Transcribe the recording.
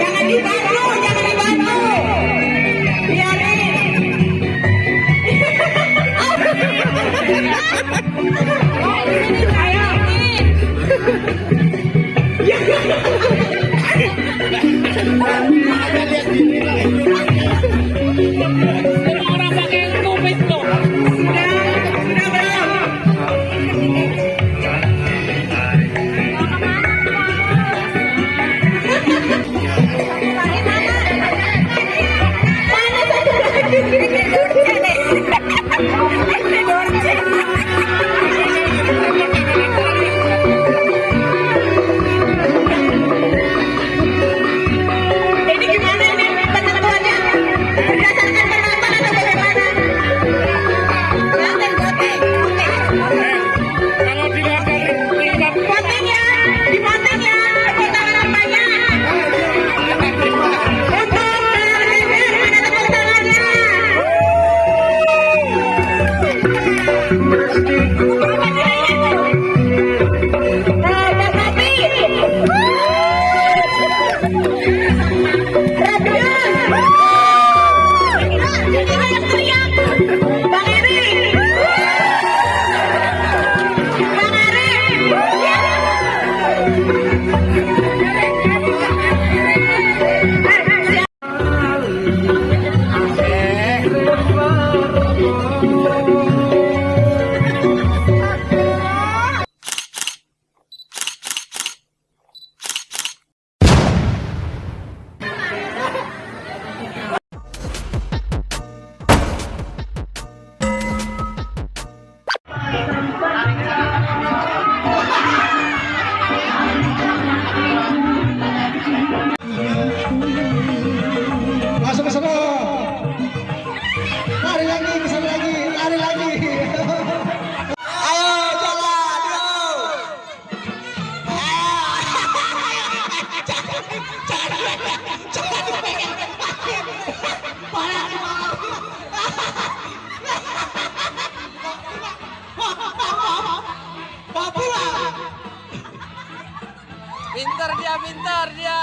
Jangan dibantu, jangan dibantu. Orang pakai kupis tuh. Ini gimana ini penentuannya? Berdasarkan penonton atau bagaimana? Kalau dilihat dari tingkat Voting ya, di voting ya, tepuk tangan yang banyak. Untuk River, mana tepuk tangannya? Bang Robi. Bang Eri. Bang Masuk ke sana. Lari lagi, kesana lagi, lari lagi. Ayo jalan, pintar dia.